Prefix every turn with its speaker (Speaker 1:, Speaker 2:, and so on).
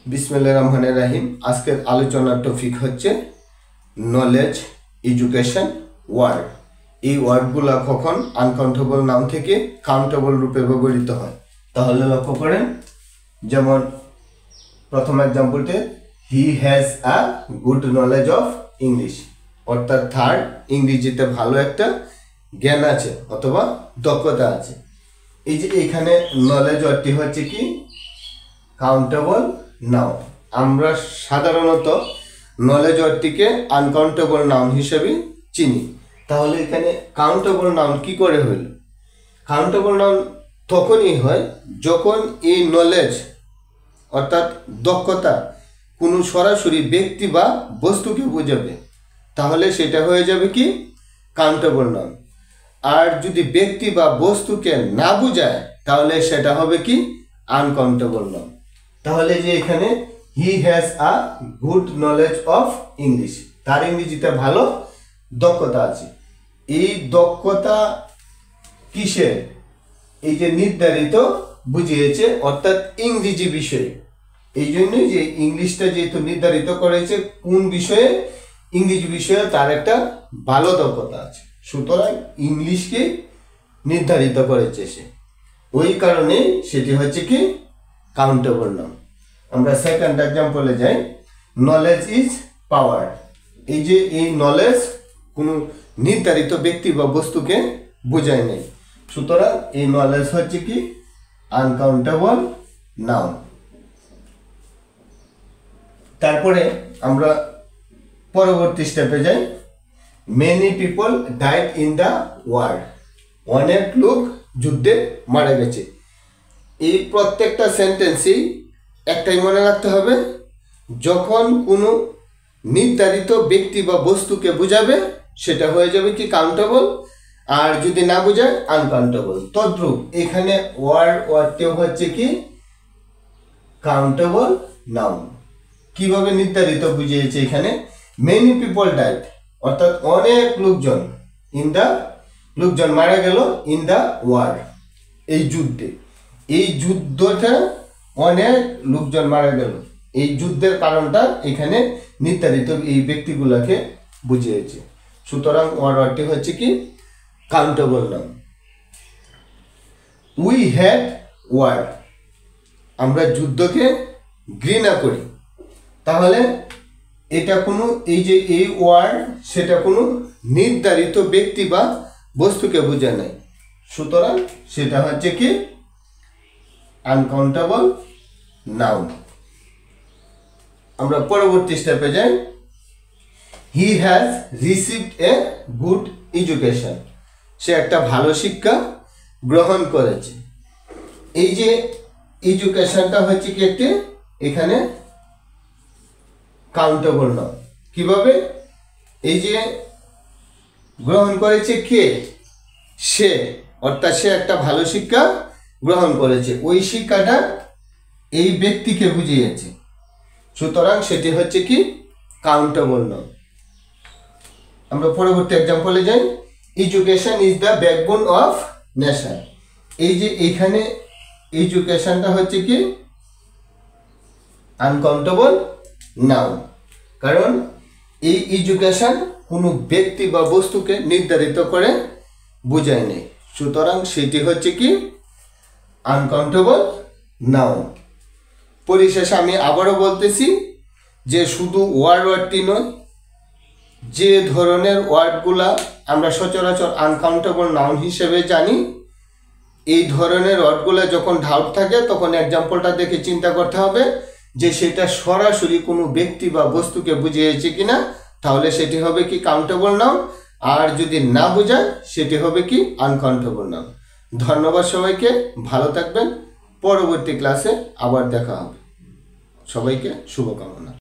Speaker 1: বিসমিল্লাহির রহমানির রহিম। আজকের আলোচনার টপিক হচ্ছে নলেজ এডুকেশন ওয়ার্ড। এই ওয়ার্ডগুলো কখন আনকাউন্টেবল নাউন থেকে কাউন্টেবল রূপে ব্যবহৃত হয় তাহলে লক্ষ্য করেন। যেমন প্রথম এক্সাম্পলতে he has a good knowledge of English, অর্থাৎ থার্ড ইংরেজিতে ভালো একটা জ্ঞান আছে অথবা দক্ষতা আছে। এই যে এখানে নলেজ ওয়ার্ডটি হচ্ছে কি কাউন্টেবল নাউন। আমরা সাধারণত নলেজ ওয়ার্ডটিকে আনকাউন্টেবল নাউন হিসেবে চিনি। তাহলে এখানে কাউন্টেবল নাউন কি করে হইল? কাউন্টেবল নাউন তখনই হয় যখন এই নলেজ অর্থাৎ দক্ষতা কোনো সরাসরি ব্যক্তি বা বস্তুকে বোঝাবে, তাহলে সেটা হয়ে যাবে কি কাউন্টেবল নাউন। আর যদি ব্যক্তি বা বস্তুকে না বোঝায় তাহলে সেটা হবে কি আনকাউন্টেবল নাউন। তাহলে যে এখানে হি has a good knowledge of English, তার ইংরেজিতে ভালো দক্ষতা আছে। এই দক্ষতা কিসের? এই যে নির্ধারিত বুঝিয়েছে অর্থাৎ ইংরেজি বিষয়ে। এই জন্যই যে ইংলিশটা যেহেতু নির্ধারিত করেছে কোন বিষয়ে, ইংরেজি বিষয়ে তার একটা ভালো দক্ষতা আছে, সুতরাং ইংলিশকে নির্ধারিত করেছে সে, ওই কারণে সেটি হচ্ছে কি কাউন্টেবল নাউন। আমরা সেকেন্ড এক্সাম্পলে যাই। Knowledge is power. এই যে এই নলেজ কোনো নির্ধারিত ব্যক্তি বা বস্তুকে বোঝায় নেই, সুতরাং এই নলেজ হচ্ছে কি আনকাউন্টেবল নাউন। তারপরে আমরা পরবর্তী স্টেপে যাই। Many people died in the war. অনেক লোক যুদ্ধে মারা গেছে। এই প্রত্যেকটা সেন্টেন্সেই একটাই মনে রাখতে হবে, যখন কোনো নির্ধারিত ব্যক্তি বা বস্তুকে বোঝাবে সেটা হয়ে যাবে কি কাউন্টেবল, আর যদি না বোঝায় আনকাউন্টেবল। তদ্রূপ এখানে ওয়ার্ডটিও হচ্ছে কি কাউন্টেবল নাউন। কিভাবে নির্ধারিত বুঝিয়েছে এখানে? মেনি পিপল ডাইড, অর্থাৎ অনেক লোকজন, লোকজন মারা গেল ইন দ্য ওয়ার, এই যুদ্ধে। এই যুদ্ধটা অনেক লোকজন মারা গেল, এই যুদ্ধের কারণটা এখানে নির্ধারিত এই ব্যক্তিগুলোকে বুঝিয়েছে, সুতরাং ওয়ার্ডটি হচ্ছে কি countable noun. We had war. আমরা যুদ্ধকে ঘৃণা করি। তাহলে এটা কোনো এই যে এই ওয়ার্ড সেটা কোনো নির্ধারিত ব্যক্তি বা বস্তুকে বোঝায় নাই, সুতরাং সেটা হচ্ছে কি আনকাউন্টেবল নাউন। আমরা পরবর্তী স্টেপে যাই। He has received a good education. সে একটা ভালো শিক্ষা গ্রহণ করেছে। এই যে এডুকেশনটা হচ্ছে কি একটি এখানে কাউন্টেবল নাউন। কিভাবে? এই যে গ্রহণ করেছে কে? সে, অর্থাৎ সে একটা ভালো শিক্ষা গ্রহণ করেছে, ওই শিক্ষাটা এই ব্যক্তিকে বুঝিয়েছে, সুতরাং সেটি হচ্ছে কি কাউন্টেবল নাউন। আমরা পরবর্তী এক্সাম্পলে যাই। Education is the backbone of nation. এই যে এখানে এডুকেশনটা হচ্ছে কি আনকাউন্টেবল নাউন, কারণ এই এডুকেশন কোনো ব্যক্তি বা বস্তুকে নির্ধারিত করে বোঝায় নেই, সুতরাং সেটি হচ্ছে কি আনকাউন্টেবল নাউন। পরিশেষে আমি আবারও বলতেছি যে শুধু ওয়ার্ডটি নয়, যে ধরনের ওয়ার্ডগুলা আমরা সচরাচর আনকাউন্টেবল নাউন হিসেবে জানি, এই ধরনের ওয়ার্ডগুলো যখন ডাউট থাকে তখন এক্সাম্পলটা দেখে চিন্তা করতে হবে যে সেটা সরাসরি কোনো ব্যক্তি বা বস্তুকে বুঝিয়েছে কিনা, তাহলে সেটি হবে কি কাউন্টেবল নাউন, আর যদি না বোঝায় সেটি হবে কি আনকাউন্টেবল নাউন। ধন্যবাদ সবাইকে, ভালো থাকবেন। পরবর্তী ক্লাসে আবার দেখা হবে। সবাইকে শুভকামনা।